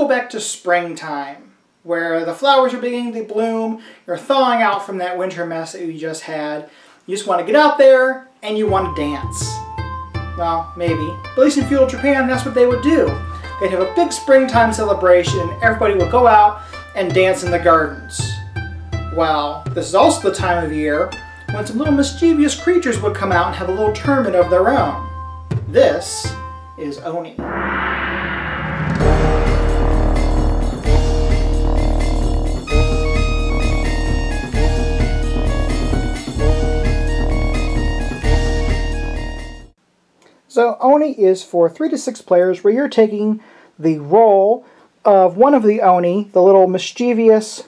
go back to springtime, where the flowers are beginning to bloom, you're thawing out from that winter mess that you just had. You just want to get out there and you want to dance. Well, maybe. But at least in feudal Japan, that's what they would do. They'd have a big springtime celebration. Everybody would go out and dance in the gardens. Well, this is also the time of year when some little mischievous creatures would come out and have a little tournament of their own. This is Oni. So Oni is for 3 to 6 players, where you're taking the role of one of the Oni, the little mischievous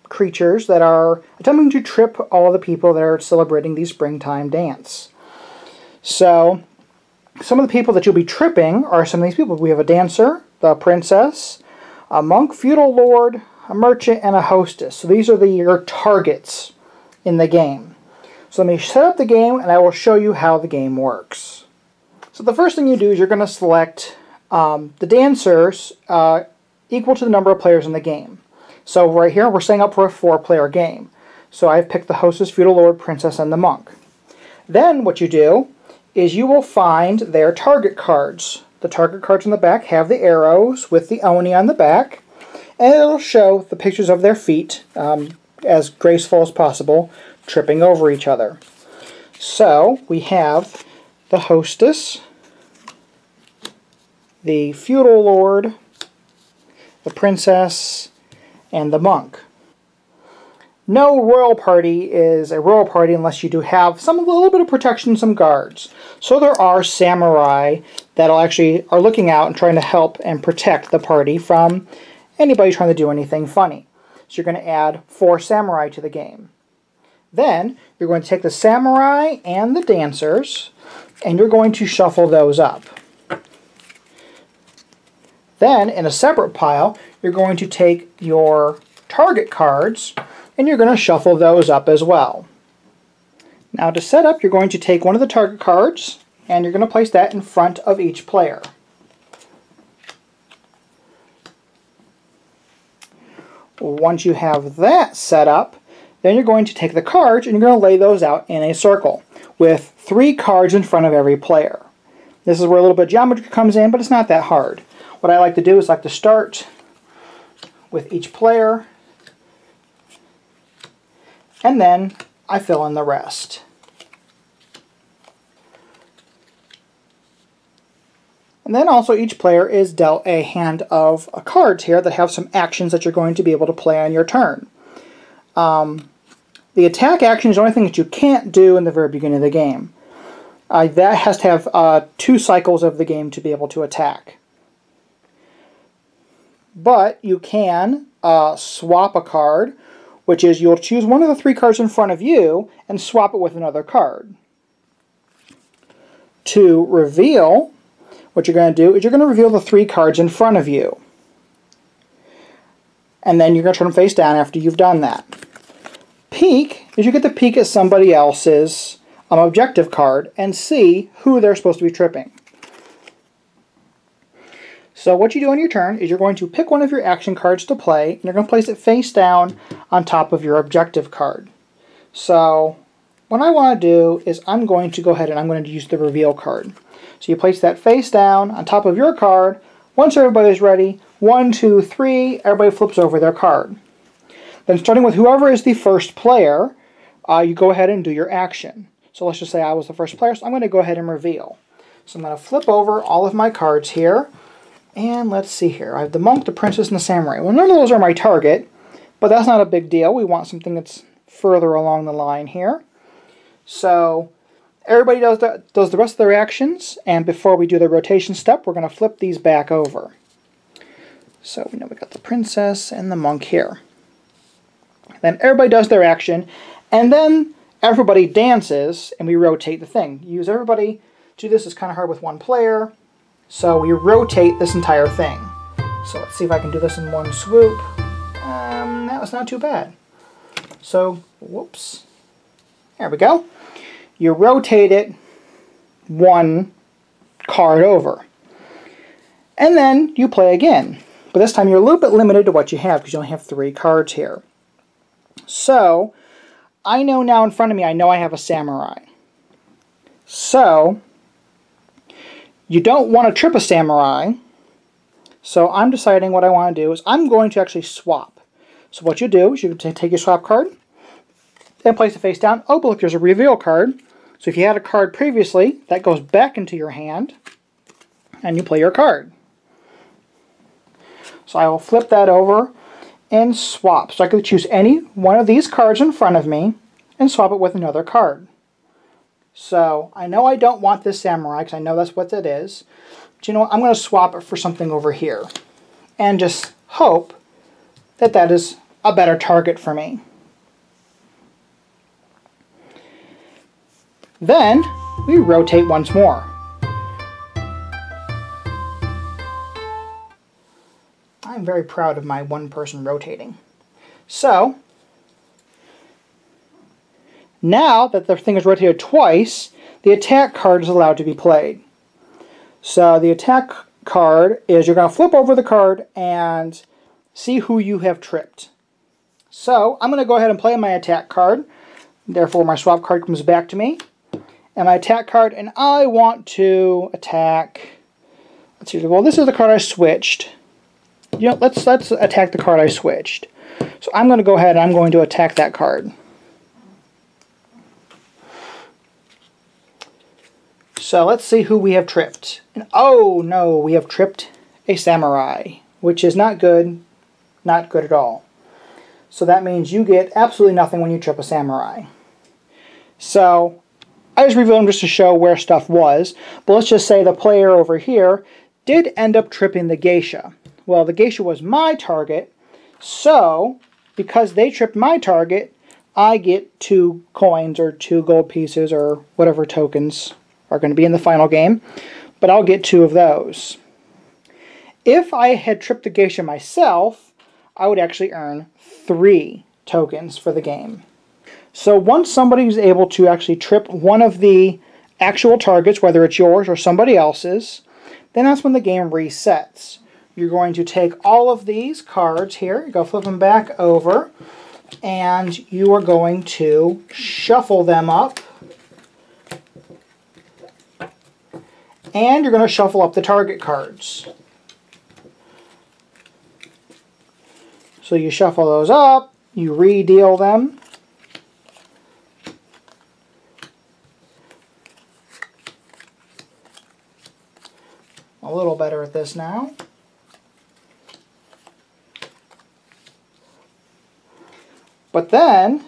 creatures that are attempting to trip all the people that are celebrating the springtime dance. So some of the people that you'll be tripping are some of these people. We have a dancer, the princess, a monk, feudal lord, a merchant, and a hostess. So these are your targets in the game. So let me set up the game and I will show you how the game works. So the first thing you do is you're going to select the dancers equal to the number of players in the game. So right here we're setting up for a 4-player game. So I've picked the hostess, feudal lord, princess, and the monk. Then what you do is you will find their target cards. The target cards on the back have the arrows with the Oni on the back, and it'll show the pictures of their feet as graceful as possible, tripping over each other. So we have the hostess, the feudal lord, the princess, and the monk. No royal party is a royal party unless you do have a little bit of protection, some guards. So there are samurai that are looking out and trying to help and protect the party from anybody trying to do anything funny. So you're going to add 4 samurai to the game. Then you're going to take the samurai and the dancers and you're going to shuffle those up. Then in a separate pile you're going to take your target cards and you're going to shuffle those up as well. Now to set up, you're going to take one of the target cards and you're going to place that in front of each player. Once you have that set up, then you're going to take the cards and you're going to lay those out in a circle with 3 cards in front of every player. This is where a little bit of geometry comes in, but it's not that hard. What I like to do is to start with each player, and then I fill in the rest. And then also each player is dealt a hand of cards here that have some actions that you're going to be able to play on your turn. The attack action is the only thing that you can't do in the very beginning of the game. That has to have 2 cycles of the game to be able to attack. But you can swap a card, which is you'll choose one of the 3 cards in front of you and swap it with another card. To reveal, what you're going to do is you're going to reveal the 3 cards in front of you. And then you're going to turn them face down after you've done that. Peek is you get to peek at somebody else's objective card and see who they're supposed to be tripping. So what you do on your turn is you're going to pick one of your action cards to play and you're going to place it face down on top of your objective card. So what I want to do is I'm going to go ahead and I'm going to use the reveal card. So you place that face down on top of your card. Once everybody's ready, 1, 2, 3, everybody flips over their card. Then starting with whoever is the first player, you go ahead and do your action. So let's just say I was the first player, so I'm going to go ahead and reveal. So I'm going to flip over all of my cards here, and let's see here. I have the monk, the princess, and the samurai. Well, none of those are my target, but that's not a big deal. We want something that's further along the line here. So everybody does the rest of their actions, and before we do the rotation step, we're going to flip these back over. So we know we got the princess and the monk here. Then everybody does their action, and then everybody dances, and we rotate the thing. Use everybody to do this. Is kind of hard with one player, so we rotate this entire thing. So let's see if I can do this in one swoop. That was not too bad. So, whoops. There we go. You rotate it 1 card over. And then you play again. But this time you're a little bit limited to what you have because you only have 3 cards here. So, I know now in front of me, I know I have a samurai. So, you don't want to trip a samurai. So I'm deciding what I want to do is I'm going to actually swap. So what you do is you take your swap card and place it face down. Oh, but look, there's a reveal card. So if you had a card previously, that goes back into your hand and you play your card. So I will flip that over and swap. So I could choose any one of these cards in front of me and swap it with another card. So I know I don't want this samurai because I know that's what it is. But you know what? I'm going to swap it for something over here and just hope that that is a better target for me. Then we rotate once more. I'm very proud of my one person rotating. So, now that the thing is rotated twice, the attack card is allowed to be played. So the attack card is you're going to flip over the card and see who you have tripped. So I'm going to go ahead and play my attack card. Therefore my swap card comes back to me. And my attack card, and I want to attack, let's see, well this is the card I switched. You know, let's attack the card I switched. So I'm going to go ahead and I'm going to attack that card. So let's see who we have tripped. And oh no, we have tripped a samurai, which is not good at all. So that means you get absolutely nothing when you trip a samurai. So I just revealed them just to show where stuff was, but let's just say the player over here did end up tripping the geisha. Well, the geisha was my target, so because they tripped my target, I get 2 coins or 2 gold pieces or whatever tokens are going to be in the final game, but I'll get 2 of those. If I had tripped the geisha myself, I would actually earn 3 tokens for the game. So once somebody is able to actually trip one of the actual targets, whether it's yours or somebody else's, then that's when the game resets. You're going to take all of these cards here, you go flip them back over, and you are going to shuffle them up. And you're going to shuffle up the target cards. So you shuffle those up, you re-deal them. A little better at this now. But then,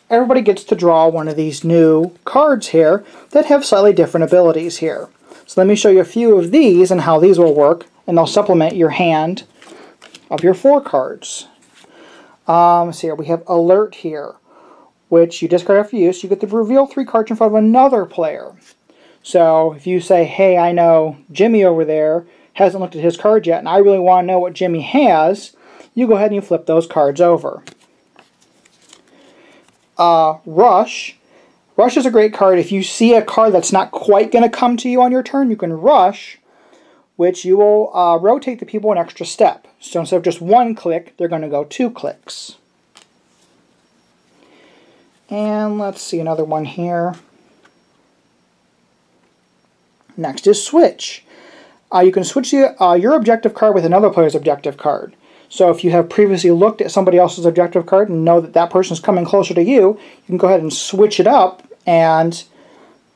everybody gets to draw one of these new cards here that have slightly different abilities here. So let me show you a few of these and how these will work, and they'll supplement your hand of your 4 cards. So here we have Alert here, which you discard after use. You get to reveal 3 cards in front of another player. So if you say, hey, I know Jimmy over there hasn't looked at his card yet, and I really want to know what Jimmy has, you go ahead and you flip those cards over. Rush. Rush is a great card. If you see a card that's not quite going to come to you on your turn, you can rush, which you will rotate the people an extra step. So instead of just 1 click, they're going to go 2 clicks. And let's see another one here. Next is Switch. You can switch your objective card with another player's objective card. So if you have previously looked at somebody else's objective card and know that that person is coming closer to you, you can go ahead and switch it up and,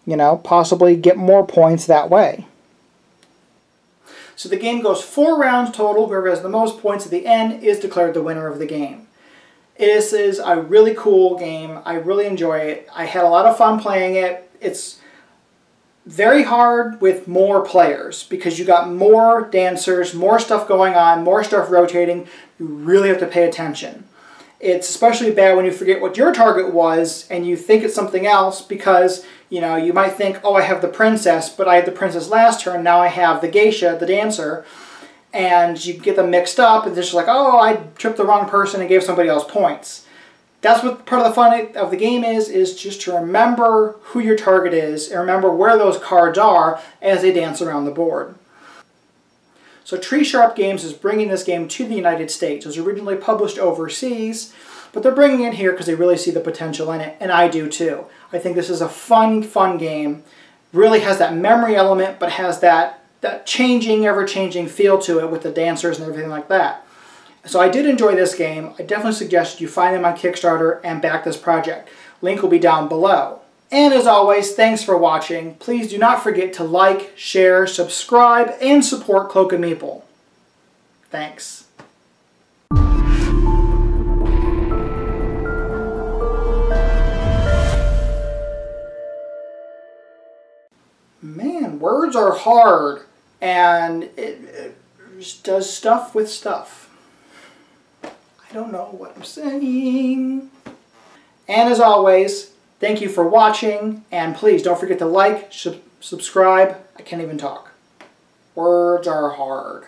you know, possibly get more points that way. So the game goes 4 rounds total. Whoever has the most points at the end is declared the winner of the game. This is a really cool game. I really enjoy it. I had a lot of fun playing it. It's very hard with more players because you got more dancers, more stuff going on, more stuff rotating. You really have to pay attention. It's especially bad when you forget what your target was and you think it's something else because, you know, you might think, oh, I have the princess, but I had the princess last turn, now I have the geisha, the dancer, and you get them mixed up and it's just like, oh, I tripped the wrong person and gave somebody else points. That's what part of the fun of the game is just to remember who your target is and remember where those cards are as they dance around the board. So Tree Sharp Games is bringing this game to the United States. It was originally published overseas, but they're bringing it here because they really see the potential in it, and I do too. I think this is a fun game. Really has that memory element, but has that changing, ever-changing feel to it with the dancers and everything like that. So I did enjoy this game. I definitely suggest you find them on Kickstarter and back this project. Link will be down below. And as always, thanks for watching. Please do not forget to like, share, subscribe, and support Cloak and Meeple. Thanks. Man, words are hard, and it just does stuff with stuff. I don't know what I'm saying. And as always, thank you for watching, and please don't forget to like, subscribe. I can't even talk. Words are hard.